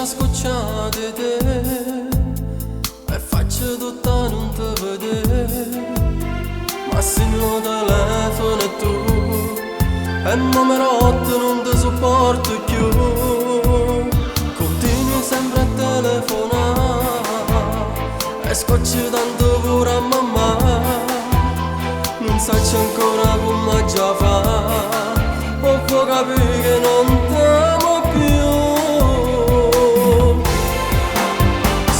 a scocciare te e faccio tutta non te vedere, ma se non telefono e tu e il numero 8 non ti sopporto più, continui sempre a telefonare e scocci tanto pure a mamma, non sai ancora come già fa, o può capire che non t'amo più.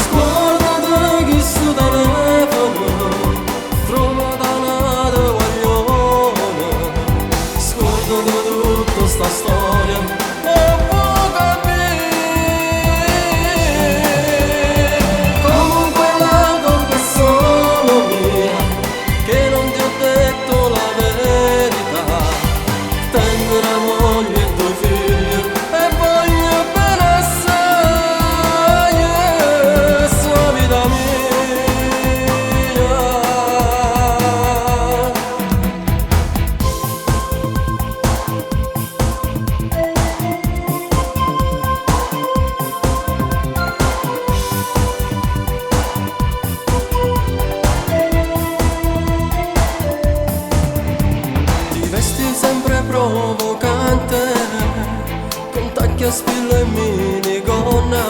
Scordate che sto telefono trova da una guaglione, scordate tutta sta storia, o può capire. Comunque la colpa è solo mia, che non ti ho detto la verità. Tengo una moglie e 2 figli e voglio bene assai, sua vita mia. Ti vesti sempre provocante, con tacchi a spillo e minigonna,